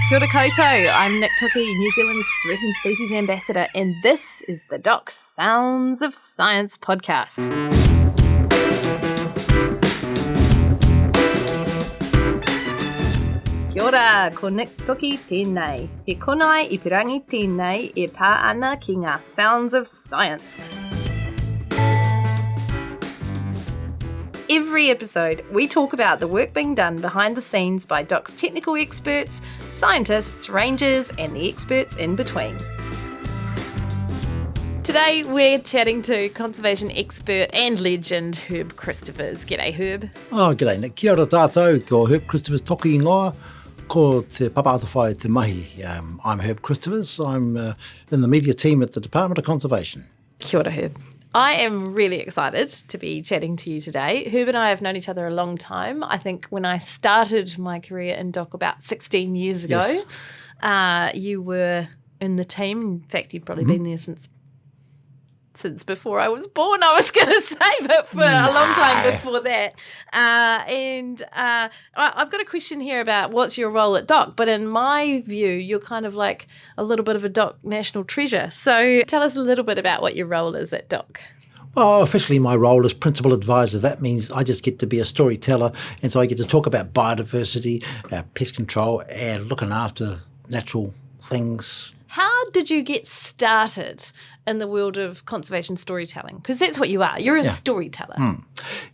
Kia ora koutou, I'm Nick Toki, New Zealand's Threatened Species Ambassador, and this is the Doc Sounds of Science podcast. Kia ora, ko Nick Toki tēnei. E konai I pirangi tēnei e pā ana ki ngā Sounds of Science. Every episode, we talk about the work being done behind the scenes by Doc's technical experts, scientists, rangers, and the experts in between. Today, we're chatting to conservation expert and legend Herb Christophers. G'day, Herb. Oh, g'day, Nick. Kia ora tātou, ko Herb Christophers toki ingoa, ko te papaatawhai te mahi. I'm Herb Christophers. I'm in the media team at the Department of Conservation. Kia ora, Herb. I am really excited to be chatting to you today. Herb and I have known each other a long time. I think when I started my career in Doc about 16 years ago, you were in the team. In fact, you'd probably been there since before I was born, I was going to say, but for a long time before that. I've got a question here about what's your role at Doc, but in my view, you're kind of like a little bit of a Doc national treasure. So tell us a little bit about what your role is at Doc. Well, officially my role is principal advisor. That means I just get to be a storyteller, and so I get to talk about biodiversity, pest control, and looking after natural things. How did you get started in the world of conservation storytelling? Because that's what you are. You're a storyteller.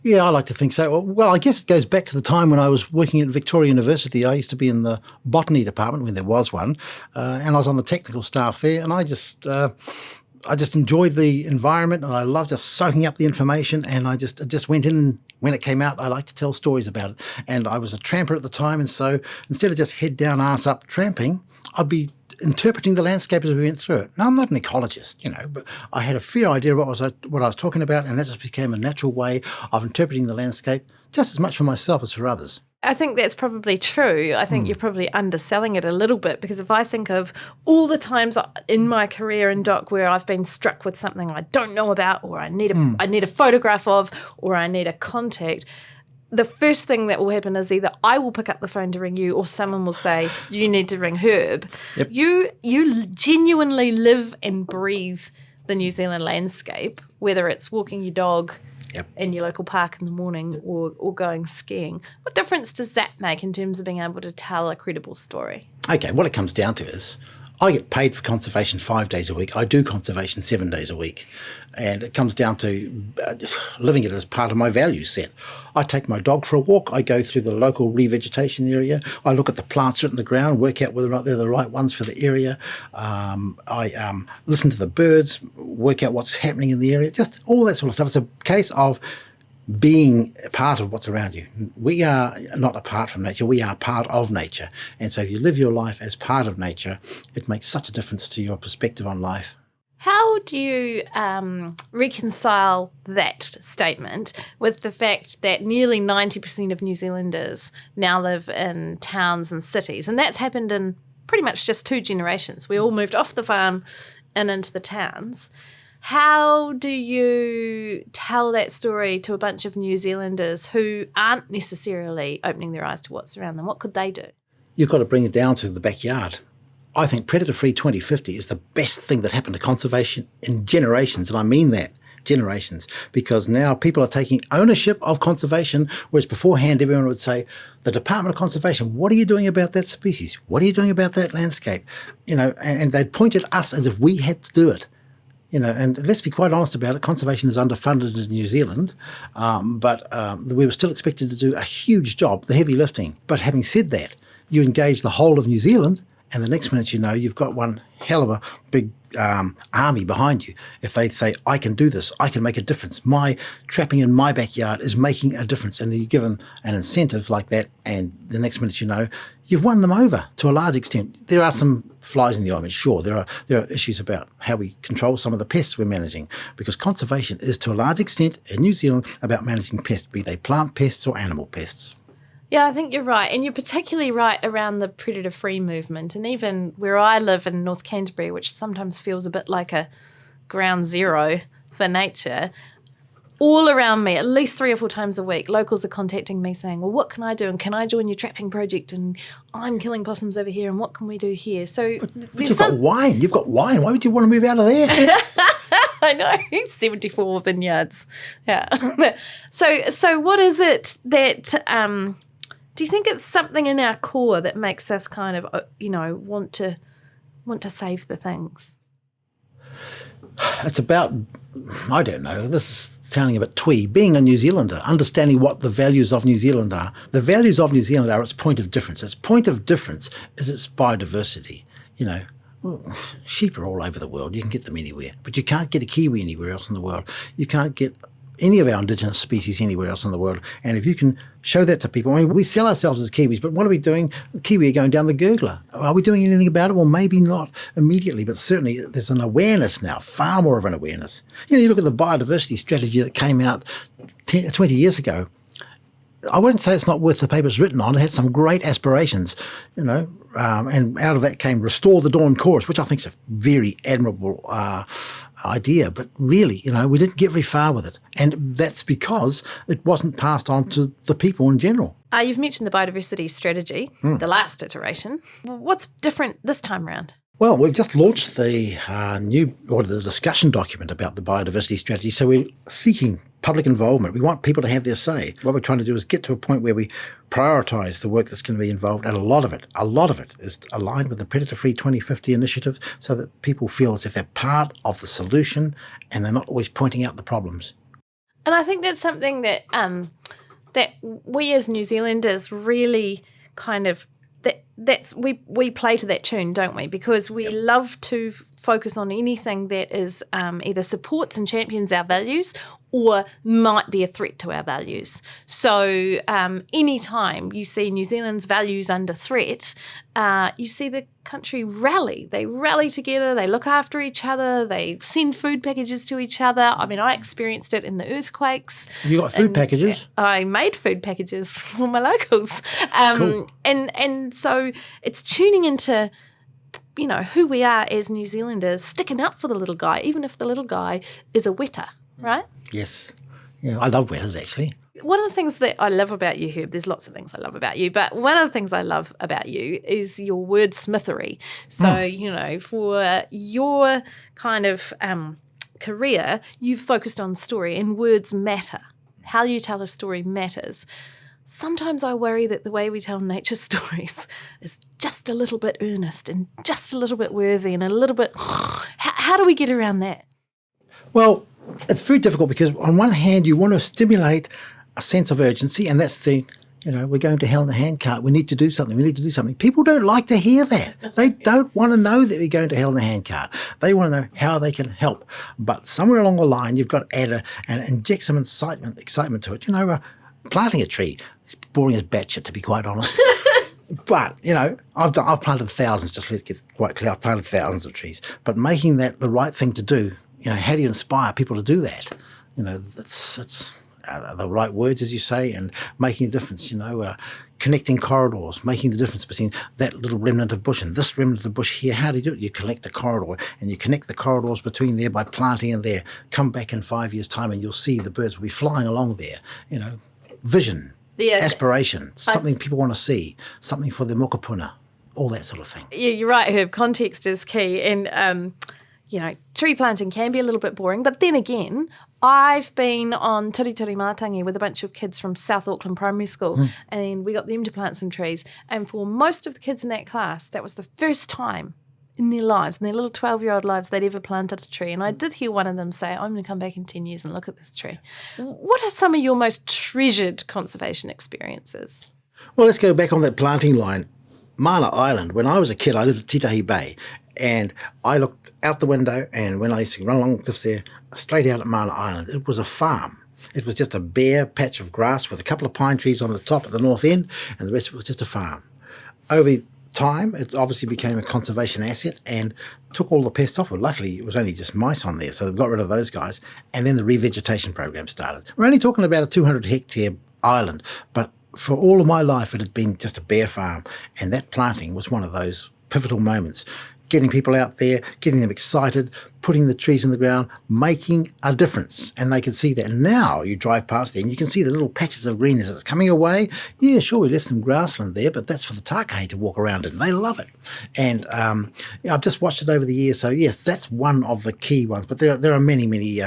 Yeah, I like to think so. Well, I guess it goes back to the time when I was working at Victoria University. I used to be in the botany department when there was one, and I was on the technical staff there, and I just enjoyed the environment, and I loved just soaking up the information, and I just went in, and when it came out, I liked to tell stories about it. And I was a tramper at the time, and so instead of just head down, arse up tramping, I'd be interpreting the landscape as we went through it. Now, I'm not an ecologist, but I had a fair idea of what I was talking about, and that just became a natural way of interpreting the landscape just as much for myself as for others. I think that's probably true. I think you're probably underselling it a little bit, because if I think of all the times in my career in Doc where I've been struck with something I don't know about, or I need a photograph of, or I need a contact, the first thing that will happen is either I will pick up the phone to ring you, or someone will say, you need to ring Herb. Yep. You genuinely live and breathe the New Zealand landscape, whether it's walking your dog in your local park in the morning or going skiing. What difference does that make in terms of being able to tell a credible story? Okay, what it comes down to is I get paid for conservation 5 days a week. I do conservation 7 days a week. And it comes down to living it as part of my value set. I take my dog for a walk. I go through the local revegetation area. I look at the plants in the ground, work out whether or not they're the right ones for the area. I listen to the birds, work out what's happening in the area, just all that sort of stuff. It's a case of being part of what's around you. We are not apart from nature, we are part of nature. And so if you live your life as part of nature, it makes such a difference to your perspective on life. How do you reconcile that statement with the fact that nearly 90% of New Zealanders now live in towns and cities? And that's happened in pretty much just 2 generations. We all moved off the farm and into the towns. How do you tell that story to a bunch of New Zealanders who aren't necessarily opening their eyes to what's around them? What could they do? You've got to bring it down to the backyard. I think predator-free 2050 is the best thing that happened to conservation in generations, and I mean that, generations, because now people are taking ownership of conservation, whereas beforehand everyone would say, the Department of Conservation, what are you doing about that species? What are you doing about that landscape? And they'd point at us as if we had to do it. And let's be quite honest about it, conservation is underfunded in New Zealand, but we were still expected to do a huge job, the heavy lifting. But having said that, you engage the whole of New Zealand, and the next minute you've got one hell of a big army behind you. If they say, I can do this, I can make a difference, my trapping in my backyard is making a difference, and you give them an incentive like that, and the next minute you've won them over to a large extent. There are some flies in the ointment, sure. There are issues about how we control some of the pests we're managing, because conservation is to a large extent in New Zealand about managing pests, be they plant pests or animal pests. Yeah, I think you're right. And you're particularly right around the predator-free movement. And even where I live in North Canterbury, which sometimes feels a bit like a ground zero for nature, all around me, at least 3 or 4 times a week, locals are contacting me saying, well, what can I do? And can I join your trapping project? And I'm killing possums over here. And what can we do here? So But you've got wine. You've got wine. Why would you want to move out of there? I know, 74 vineyards. Yeah. So what is it that, do you think it's something in our core that makes us kind of, want to save the things? It's about, I don't know, this is sounding a bit twee, being a New Zealander, understanding what the values of New Zealand are. The values of New Zealand are its point of difference. Its point of difference is its biodiversity. Well, sheep are all over the world. You can get them anywhere, but you can't get a kiwi anywhere else in the world. You can't get any of our indigenous species anywhere else in the world. And if you can show that to people, I mean, we sell ourselves as Kiwis, but what are we doing? The Kiwi are going down the gurgler. Are we doing anything about it? Well, maybe not immediately, but certainly there's an awareness now, far more of an awareness. You look at the biodiversity strategy that came out 20 years ago. I wouldn't say it's not worth the paper it's written on. It had some great aspirations, and out of that came Restore the Dawn Chorus, which I think is a very admirable idea. But really, we didn't get very far with it. And that's because it wasn't passed on to the people in general. You've mentioned the biodiversity strategy, the last iteration. What's different this time around? Well, we've just launched the the discussion document about the biodiversity strategy. So we're seeking public involvement. We want people to have their say. What we're trying to do is get to a point where we prioritise the work that's going to be involved, and a lot of it is aligned with the Predator-Free 2050 initiative, so that people feel as if they're part of the solution and they're not always pointing out the problems. And I think that's something that that we as New Zealanders really kind of we play to that tune, don't we? Because we love to focus on anything that is either supports and champions our values or might be a threat to our values. So anytime you see New Zealand's values under threat, you see the country rally. They rally together, they look after each other, they send food packages to each other. I mean, I experienced it in the earthquakes. You got food packages? I made food packages for my locals. Cool. And so it's tuning into who we are as New Zealanders, sticking up for the little guy, even if the little guy is a weta, right? Yes. Yeah, I love wetas, actually. One of the things that I love about you, Herb, there's lots of things I love about you, but one of the things I love about you is your wordsmithery. So, for your kind of career, you've focused on story, and words matter. How you tell a story matters. Sometimes I worry that the way we tell nature stories is just a little bit earnest and just a little bit worthy and a little bit... How do we get around that? Well, it's very difficult because on one hand you want to stimulate a sense of urgency, and that's we're going to hell in a handcart. We need to do something. People don't like to hear that. They don't want to know that we're going to hell in a handcart. They want to know how they can help. But somewhere along the line you've got to add and inject some excitement to it. Planting a tree is boring as batshit, to be quite honest. But, I've planted thousands, just let it get quite clear, I've planted thousands of trees. But making that the right thing to do, how do you inspire people to do that? That's the right words, as you say, and making a difference, connecting corridors, making the difference between that little remnant of bush and this remnant of bush here. How do you do it? You collect a corridor, and you connect the corridors between there by planting in there. Come back in 5 years' time and you'll see the birds will be flying along there, Vision, aspiration, something people want to see, something for their mokopuna, all that sort of thing. Yeah, you're right, Herb. Context is key. And, tree planting can be a little bit boring. But then again, I've been on Tiritiri Mātangi with a bunch of kids from South Auckland Primary School, and we got them to plant some trees. And for most of the kids in that class, that was the first time in their lives, in their little 12-year-old lives, they'd ever planted a tree. And I did hear one of them say, I'm going to come back in 10 years and look at this tree. What are some of your most treasured conservation experiences? Well, let's go back on that planting line. Mana Island, when I was a kid, I lived at Titahi Bay, and I looked out the window, and when I used to run along cliffs there, straight out at Mana Island, it was a farm. It was just a bare patch of grass with a couple of pine trees on the top at the north end, and the rest of it was just a farm. Over time, it obviously became a conservation asset and took all the pests off. Well, luckily, it was only just mice on there, so they got rid of those guys, and then the revegetation program started. We're only talking about a 200-hectare island, but for all of my life, it had been just a bare farm, and that planting was one of those pivotal moments. getting people out there, getting them excited, putting the trees in the ground, making a difference. And they can see that. And now you drive past there and you can see the little patches of green as it's coming away. Yeah, sure, we left some grassland there, but that's for the takahe to walk around in. They love it. And I've just watched it over the years. So, yes, that's one of the key ones. But there are many, many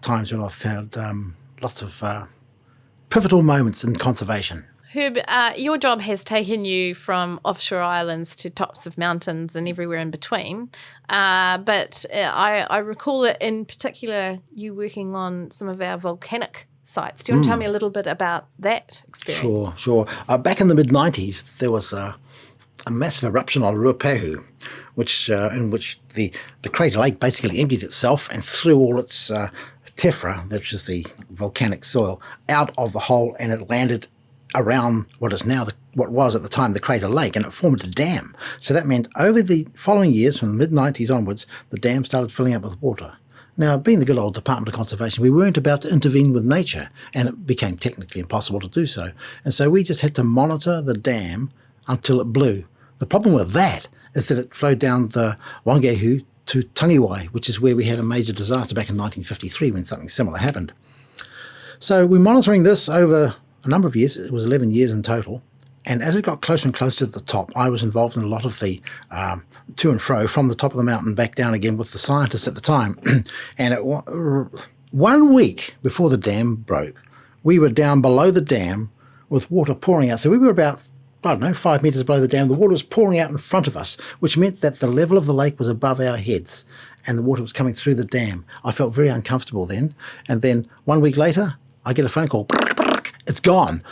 times when I've found lots of pivotal moments in conservation. Herb, your job has taken you from offshore islands to tops of mountains and everywhere in between. But I recall it in particular you working on some of our volcanic sites. Do you want to tell me a little bit about that experience? Sure. Back in the mid-90s, there was a massive eruption on Ruapehu, in which the crater lake basically emptied itself and threw all its tephra, which is the volcanic soil, out of the hole, and it landed around what was at the time the crater lake, and it formed a dam. So that meant over the following years, from the mid-90s onwards, the dam started filling up with water. Now, being the good old Department of Conservation, we weren't about to intervene with nature, and it became technically impossible to do so. And so we just had to monitor the dam until it blew. The problem with that is that it flowed down the Wangehu to Tangiwai, which is where we had a major disaster back in 1953 when something similar happened. So we're monitoring this over a number of years. It was 11 years in total. And as it got closer and closer to the top, I was involved in a lot of the to and fro from the top of the mountain back down again with the scientists at the time. And 1 week before the dam broke, we were down below the dam with water pouring out. So we were about, 5 metres below the dam. The water was pouring out in front of us, which meant that the level of the lake was above our heads and the water was coming through the dam. I felt very uncomfortable then. And then 1 week later, I get a phone call. It's gone.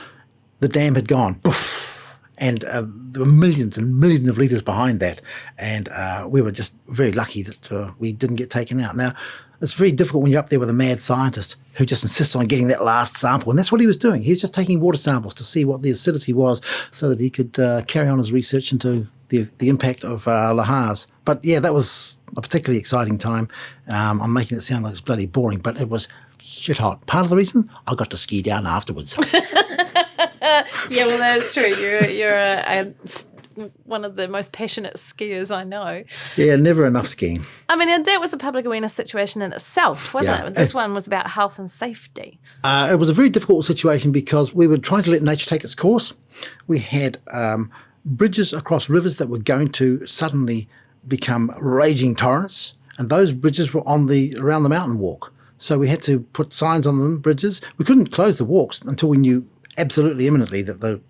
The dam had gone. Poof. And there were millions and millions of litres behind that. And we were just very lucky that we didn't get taken out. Now, it's very difficult when you're up there with a mad scientist who just insists on getting that last sample. And that's what he was doing. He was just taking water samples to see what the acidity was so that he could carry on his research into the impact of lahars. But yeah, that was a particularly exciting time. I'm making it sound like it's bloody boring, but it was shit hot. Part of the reason I got to ski down afterwards. Yeah, well, that is true. You're one of the most passionate skiers I know. Yeah, never enough skiing. I mean, that was a public awareness situation in itself, wasn't it? This one was about health and safety. It was a very difficult situation because we were trying to let nature take its course. We had bridges across rivers that were going to suddenly become raging torrents, and those bridges were around the mountain walk. So we had to put signs on them, bridges. We couldn't close the walks until we knew absolutely imminently that the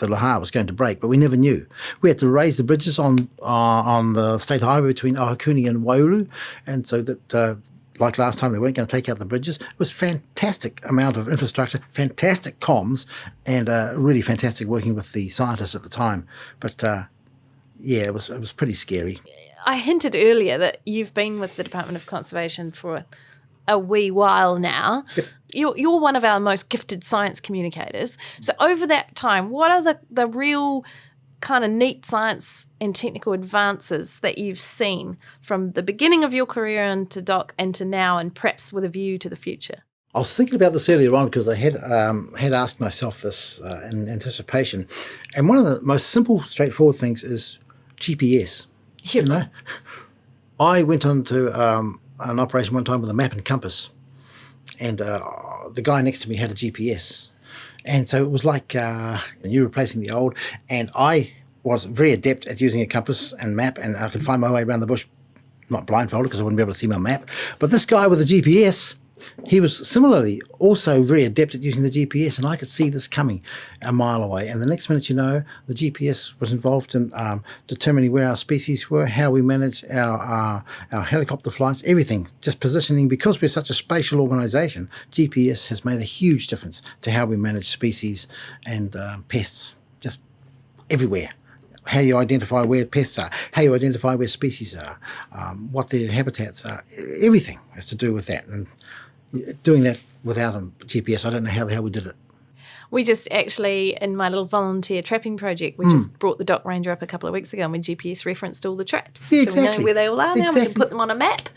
lahar was going to break, but we never knew. We had to raise the bridges on the state highway between Ohakuni and Waiouru, and so that, like last time, they weren't going to take out the bridges. It was a fantastic amount of infrastructure, fantastic comms, and really fantastic working with the scientists at the time. But yeah, it was pretty scary. I hinted earlier that you've been with the Department of Conservation for a wee while now. Yep. You're one of our most gifted science communicators. So over that time, what are the real kind of neat science and technical advances that you've seen from the beginning of your career into Doc into now, and perhaps with a view to the future? I was thinking about this earlier on because I had asked myself this in anticipation. And one of the most simple, straightforward things is GPS. Yep. You know, I went on to an operation one time with a map and compass, and the guy next to me had a GPS, and so it was like you replacing the old. And I was very adept at using a compass and map, and I could find my way around the bush, not blindfolded because I wouldn't be able to see my map. But this guy with a GPS, he was similarly also very adept at using the GPS, and I could see this coming a mile away. And the next minute, you know, the GPS was involved in determining where our species were, how we managed our helicopter flights, everything, just positioning. Because we're such a spatial organisation, GPS has made a huge difference to how we manage species and pests, just everywhere. How you identify where pests are, how you identify where species are, what their habitats are, everything has to do with that. And doing that without a GPS, I don't know how the hell we did it. We just actually, in my little volunteer trapping project, we just brought the Doc Ranger up a couple of weeks ago and we GPS referenced all the traps. Yeah, so exactly. we know where they all are now. We can put them on a map.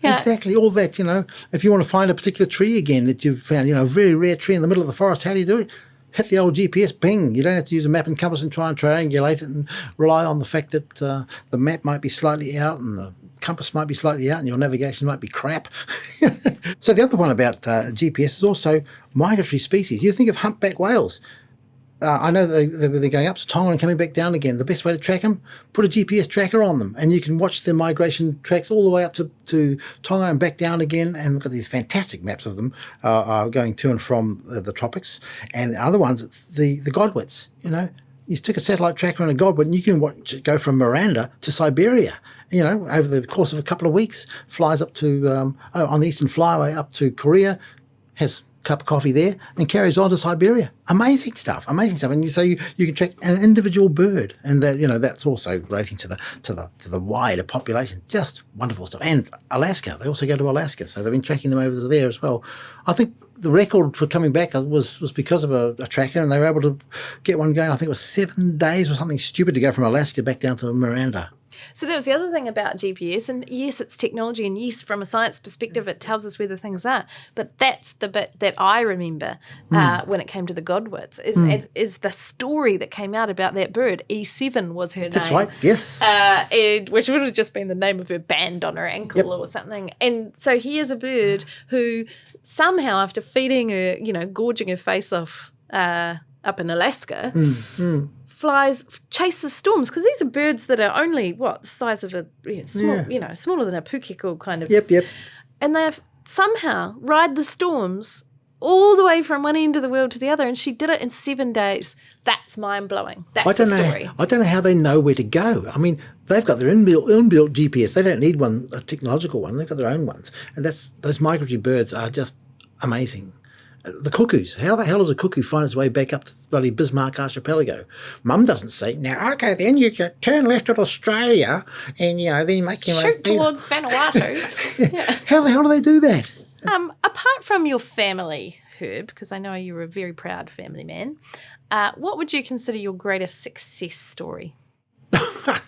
Yeah. Exactly, all that, you know. If you want to find a particular tree again that you've found, you know, a very rare tree in the middle of the forest, how do you do it? hit the old GPS, ping. You don't have to use a map and compass and try and triangulate it and rely on the fact that the map might be slightly out and the compass might be slightly out and your navigation might be crap. So the other one about GPS is also migratory species. You think of humpback whales. I know they're going up to Tonga and coming back down again. The best way to track them, put a GPS tracker on them, and you can watch their migration tracks all the way up to Tonga and back down again. And we've got these fantastic maps of them going to and from the tropics. And the other ones, the godwits, you stick a satellite tracker on a godwit and you can watch it go from Miranda to Siberia. Over the course of a couple of weeks, flies up to, on the Eastern Flyway up to Korea, has cup of coffee there and carries on to Siberia. Amazing stuff. And so you can track an individual bird, and that's also relating to the wider population. Just wonderful stuff. And Alaska, they also go to Alaska, so they've been tracking them over there as well. I think the record for coming back was because of a tracker, and they were able to get one going. I think it was 7 days or something stupid to go from Alaska back down to Miranda. So that was the other thing about GPS, and yes, it's technology, and yes, from a science perspective, it tells us where the things are. But that's the bit that I remember when it came to the godwits, is the story that came out about that bird. E7 was her name. That's right, yes. Which would have just been the name of her band on her ankle or something. And so here's a bird who somehow, after feeding her, gorging her face off up in Alaska, chases storms, because these are birds that are only the size of a small, smaller than a pukeko kind of. Yep. And they somehow ride the storms all the way from one end of the world to the other, and she did it in 7 days. That's mind blowing. That's the story. I don't know how they know where to go. I mean, they've got their inbuilt GPS. They don't need a technological one. They've got their own ones, and those migratory birds are just amazing. The cuckoos. How the hell does a cuckoo find its way back up to the bloody Bismarck Archipelago? Mum doesn't say, now, okay, then you can turn left at Australia and, then make your shoot towards Vanuatu. Yeah. How the hell do they do that? Apart from your family, Herb, because I know you're a very proud family man, what would you consider your greatest success story? And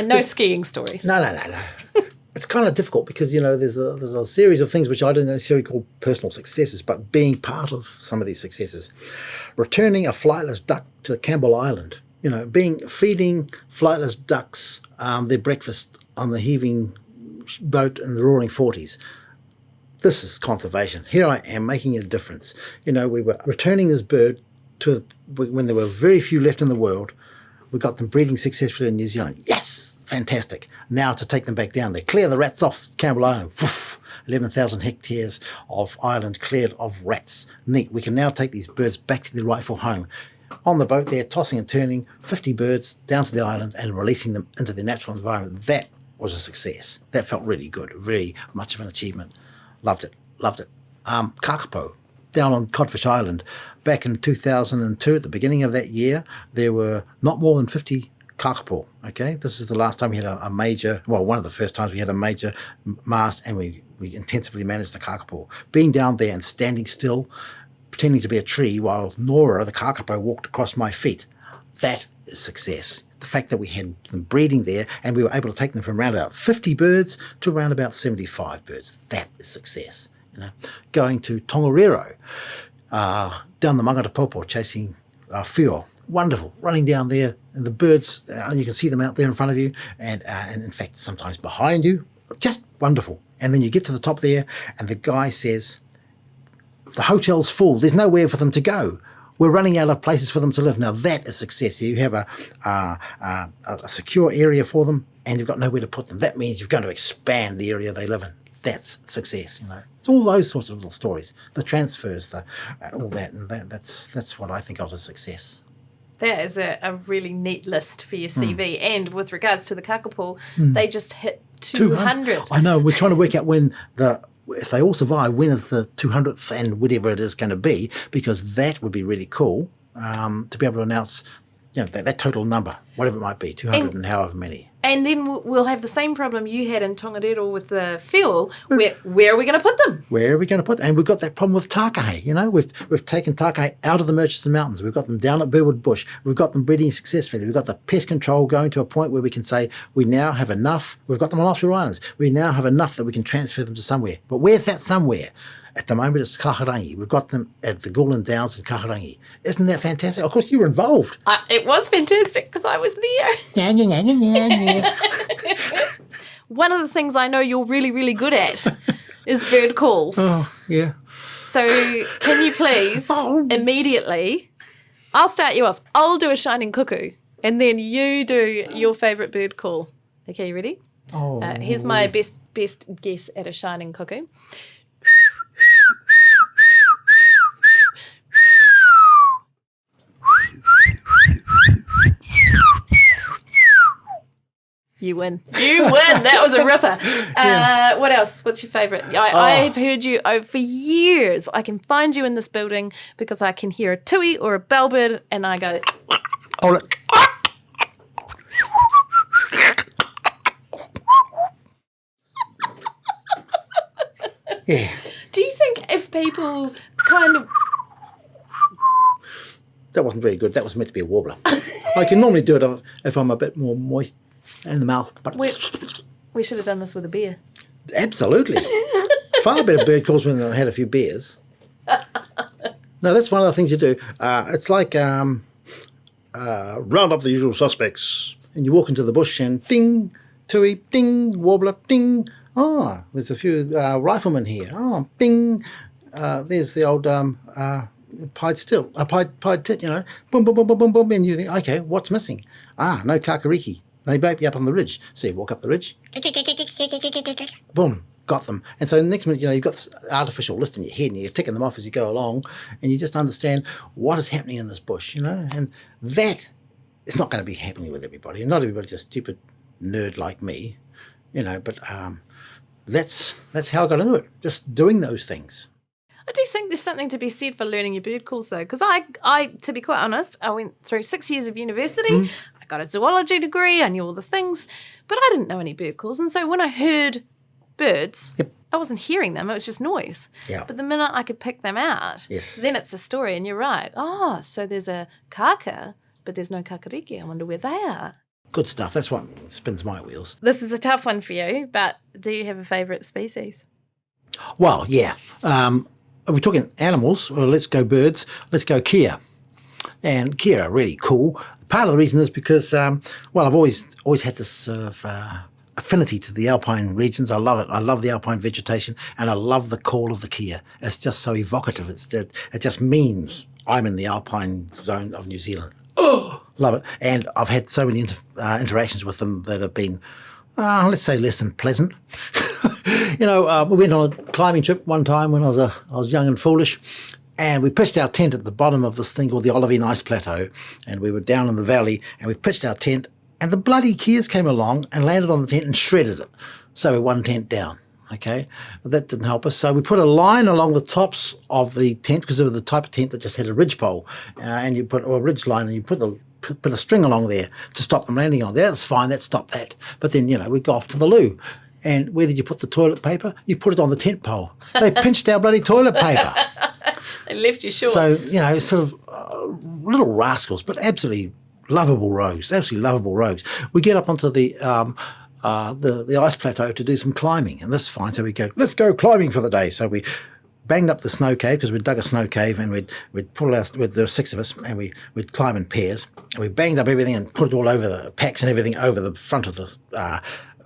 no skiing stories. No. It's kind of difficult because, there's a series of things which I don't necessarily call personal successes, but being part of some of these successes. Returning a flightless duck to Campbell Island, feeding flightless ducks their breakfast on the heaving boat in the roaring 40s. This is conservation. Here I am making a difference. We were returning this bird when there were very few left in the world. We got them breeding successfully in New Zealand. Yes! Fantastic. Now to take them back down there. Clear the rats off Campbell Island. Woof, 11,000 hectares of island cleared of rats. Neat. We can now take these birds back to their rightful home. On the boat there, tossing and turning 50 birds down to the island and releasing them into their natural environment. That was a success. That felt really good. Really much of an achievement. Loved it. Kakapo, down on Codfish Island. Back in 2002, at the beginning of that year, there were not more than 50 kakapo. Okay, this is the last time we had a major, one of the first times we had a major mast, and we intensively managed the kakapo. Being down there and standing still, pretending to be a tree while Nora, the kakapo, walked across my feet. That is success. The fact that we had them breeding there and we were able to take them from around about 50 birds to around about 75 birds. That is success. Going to Tongariro, down the Mangatapopo, chasing whio. Wonderful, running down there, and the birds, you can see them out there in front of you, and in fact sometimes behind you. Just wonderful. And then you get to the top there, and the guy says, the hotel's full, there's nowhere for them to go. We're running out of places for them to live. Now that is success. You have a secure area for them, and you've got nowhere to put them. That means you're going to expand the area they live in. That's success, It's all those sorts of little stories, the transfers, all that, and that's what I think of as success. That is a really neat list for your CV. And with regards to the kakapo, they just hit 200. I know. We're trying to work out if they all survive, when is the 200th and whatever it is going to be, because that would be really cool to be able to announce that total number, whatever it might be, 200 and however many. And then we'll have the same problem you had in Tongariro with the fuel. Where are we going to put them? Where are we going to put them? And we've got that problem with takahe. We've taken takahe out of the Murchison Mountains. We've got them down at Burwood Bush. We've got them breeding successfully. We've got the pest control going to a point where we can say we now have enough. We've got them on offshore islands. We now have enough that we can transfer them to somewhere. But where's that somewhere? At the moment, it's Kahurangi. We've got them at the Gulin Downs in Kahurangi. Isn't that fantastic? Of course, you were involved. It was fantastic because I was there. One of the things I know you're really, really good at is bird calls. Oh, yeah. So can you please immediately, I'll start you off. I'll do a shining cuckoo and then you do your favourite bird call. Okay, you ready? Oh. Here's my best guess at a shining cuckoo. You win. You win. That was a ripper. What else? What's your favourite? I've heard you for years. I can find you in this building because I can hear a tui or a bellbird and I go... Oh, look. Yeah. Do you think if people kind of... That wasn't very good. That was meant to be a warbler. I can normally do it if I'm a bit more moist in the mouth. But we should have done this with a beer. Absolutely. Far better bird calls when I had a few beers. No, that's one of the things you do. It's like round up the usual suspects. And you walk into the bush and ding, tui, ding, warbler, ding. Oh, there's a few riflemen here. Oh, ding. There's the old pied tit, you know. Boom, boom, boom, boom, boom, boom. And you think, okay, what's missing? No kakariki. They might be up on the ridge. So you walk up the ridge. Boom, got them. And so the next minute, you know, you've got this artificial list in your head and you're ticking them off as you go along and you just understand what is happening in this bush, you know. And that is not going to be happening with everybody. And not everybody's a stupid nerd like me, you know, but that's how I got into it, just doing those things. I do think there's something to be said for learning your bird calls, though, because I, to be quite honest, I went through 6 years of university. I got a zoology degree. I knew all the things, but I didn't know any bird calls. And so when I heard birds, I wasn't hearing them. It was just noise. Yeah. But the minute I could pick them out, then it's a story. And you're right. Oh, so there's a kaka, but there's no kakariki. I wonder where they are. Good stuff. That's what spins my wheels. This is a tough one for you, but do you have a favourite species? Well, yeah. Are we talking animals? Well, let's go birds. Let's go kea. And kea are really cool. Part of the reason is because, I've always had this sort of affinity to the alpine regions. I love it. I love the alpine vegetation, and I love the call of the kea. It's just so evocative. It just means I'm in the alpine zone of New Zealand. Oh, love it. And I've had so many interactions with them that have been, let's say, less than pleasant. You know, we went on a climbing trip one time when I was young and foolish, and we pitched our tent at the bottom of this thing called the Olivine Ice Plateau, and we were down in the valley, and we pitched our tent, and the bloody keas came along and landed on the tent and shredded it. So we're one tent down, okay? That didn't help us, so we put a line along the tops of the tent, because it was the type of tent that just had a ridgepole, and you put a ridge line, and you put a string along there to stop them landing on there. That's fine, that stopped that. But then, you know, we go off to the loo. And where did you put the toilet paper? You put it on the tent pole. They pinched our bloody toilet paper. They left you short. So, you know, sort of little rascals, but absolutely lovable rogues, We get up onto the ice plateau to do some climbing, and that's fine. So we go, let's go climbing for the day. So we banged up the snow cave, because we'd dug a snow cave, and we'd pull out, there were 6 of us, and we'd climb in pairs, and we banged up everything and put it all over the packs and everything over the front of the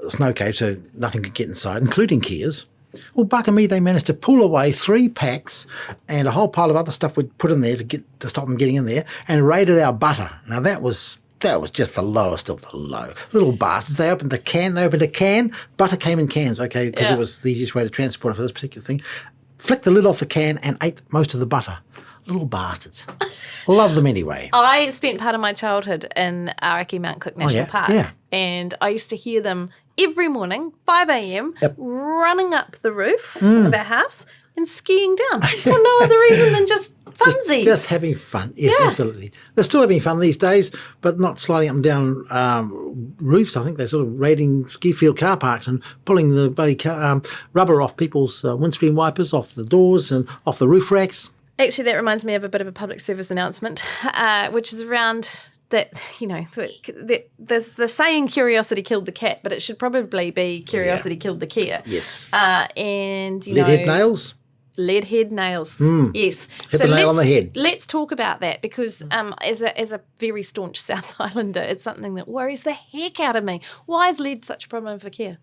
snow cave so nothing could get inside, including keas. Well, bugger me, they managed to pull away 3 packs and a whole pile of other stuff we'd put in there to stop them getting in there, and raided our butter. Now that was just the lowest of the low. Little bastards. They opened a can. Butter came in cans, okay, because it was the easiest way to transport it for this particular thing. Flicked the lid off the can and ate most of the butter. Little bastards. Love them anyway. I spent part of my childhood in Araki Mount Cook National Park, and I used to hear them every morning, 5 a.m, running up the roof of our house and skiing down for no other reason than just funsies. Just having fun. Yes, absolutely. They're still having fun these days, but not sliding up and down roofs. I think they're sort of raiding ski field car parks and pulling the bloody rubber off people's windscreen wipers, off the doors and off the roof racks. Actually, that reminds me of a bit of a public service announcement, which is around that, you know, there's the saying curiosity killed the cat, but it should probably be curiosity killed the kea. Yes. And, you know... Leadhead nails? Leadhead nails. Yes. Hit the nail on the head. Let's talk about that because as a very staunch South Islander, it's something that worries the heck out of me. Why is lead such a problem for care?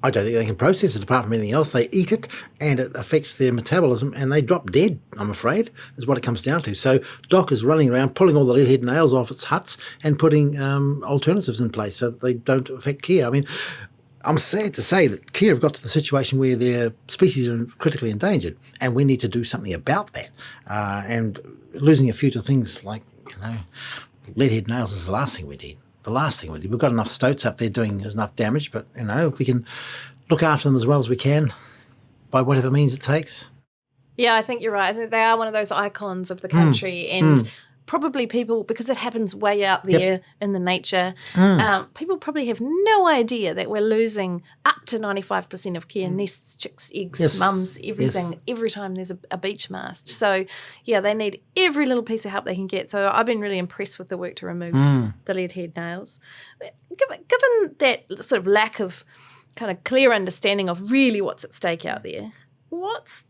I don't think they can process it apart from anything else. They eat it and it affects their metabolism and they drop dead, I'm afraid, is what it comes down to. So Doc is running around pulling all the leadhead nails off its huts and putting alternatives in place so that they don't affect care. I mean, I'm sad to say that Kia have got to the situation where their species are critically endangered, and we need to do something about that. And losing a few to things like, leadhead nails is the last thing we need. The last thing we need. We've got enough stoats up there doing enough damage, but, if we can look after them as well as we can by whatever means it takes. Yeah, I think you're right. I think they are one of those icons of the country and probably people, because it happens way out there in the nature, people probably have no idea that we're losing up to 95% of care, nests, chicks, eggs, mums, everything, every time there's a beach mast. So, yeah, they need every little piece of help they can get. So I've been really impressed with the work to remove the leadhead nails. Given that sort of lack of kind of clear understanding of really what's at stake out there, what's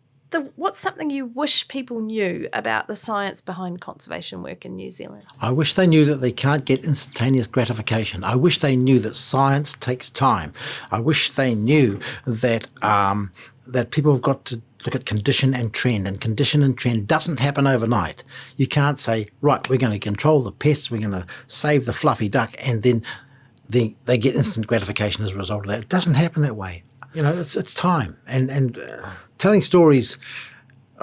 something you wish people knew about the science behind conservation work in New Zealand? I wish they knew that they can't get instantaneous gratification. I wish they knew that science takes time. I wish they knew that that people have got to look at condition and trend doesn't happen overnight. You can't say, right, we're going to control the pests, we're going to save the fluffy duck, and then they get instant gratification as a result of that. It doesn't happen that way. It's time. And telling stories,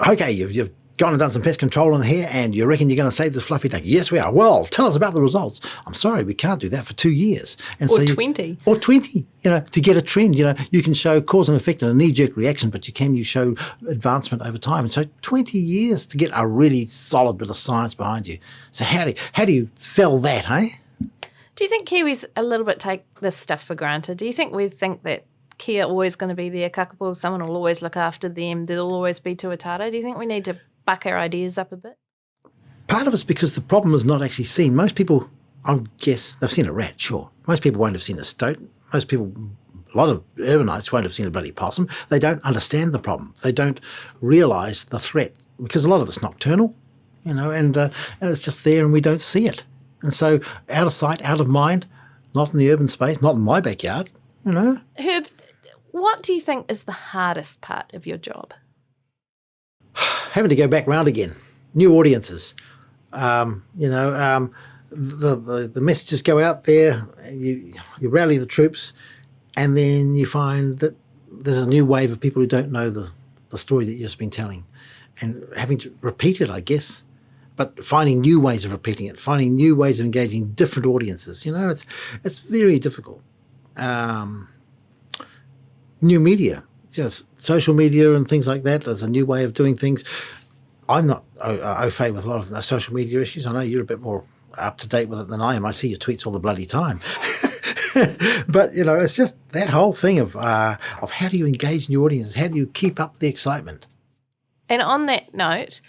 okay, you've gone and done some pest control in here and you reckon you're going to save this fluffy duck. Yes, we are. Well, tell us about the results. I'm sorry, we can't do that for 2 years. And or 20. Or 20, to get a trend. You can show cause and effect and a knee-jerk reaction, but you show advancement over time. And so 20 years to get a really solid bit of science behind you. So how do you sell that, eh? Do you think Kiwis a little bit take this stuff for granted? Do you think we think that care always going to be there, kakapo, someone will always look after them, there'll always be tuatara? Do you think we need to buck our ideas up a bit? Part of it's because the problem is not actually seen. Most people, I guess, they've seen a rat, sure. Most people won't have seen a stoat. Most people, a lot of urbanites won't have seen a bloody possum. They don't understand the problem. They don't realise the threat because a lot of it's nocturnal, and it's just there and we don't see it. And so out of sight, out of mind, not in the urban space, not in my backyard, Herb, what do you think is the hardest part of your job? Having to go back round again, new audiences. The messages go out there, you rally the troops, and then you find that there's a new wave of people who don't know the story that you've just been telling, and having to repeat it, I guess. But finding new ways of repeating it, finding new ways of engaging different audiences, it's very difficult. New media, social media and things like that. There's a new way of doing things. I'm not au fait with a lot of the social media issues. I know you're a bit more up to date with it than I am. I see your tweets all the bloody time. But, it's just that whole thing of how do you engage new audiences? How do you keep up the excitement? And on that note,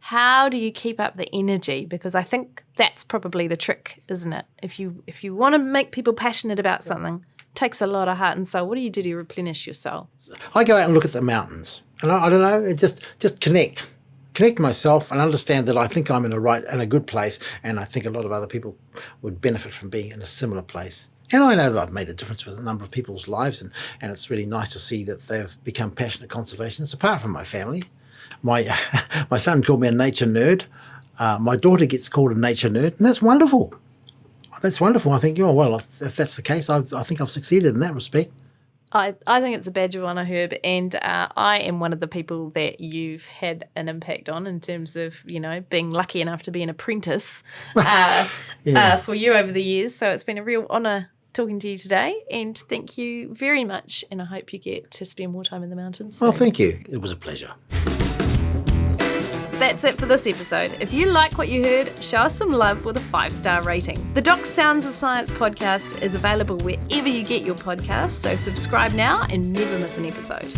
how do you keep up the energy? Because I think that's probably the trick, isn't it? If you want to make people passionate about something, it takes a lot of heart and soul. What do you do to replenish your soul? I go out and look at the mountains, and I don't know, it just connect myself and understand that I think I'm in a good place, and I think a lot of other people would benefit from being in a similar place. And I know that I've made a difference with a number of people's lives, and it's really nice to see that they've become passionate conservationists, apart from my family. My son called me a nature nerd. My daughter gets called a nature nerd, and that's wonderful. That's wonderful. I think, if that's the case, I think I've succeeded in that respect. I think it's a badge of honour, Herb, and I am one of the people that you've had an impact on in terms of, being lucky enough to be an apprentice for you over the years. So it's been a real honour talking to you today, and thank you very much, and I hope you get to spend more time in the mountains soon. Well, thank you. It was a pleasure. That's it for this episode. If you like what you heard, show us some love with a 5-star rating. The Doc Sounds of Science podcast is available wherever you get your podcasts, so subscribe now and never miss an episode.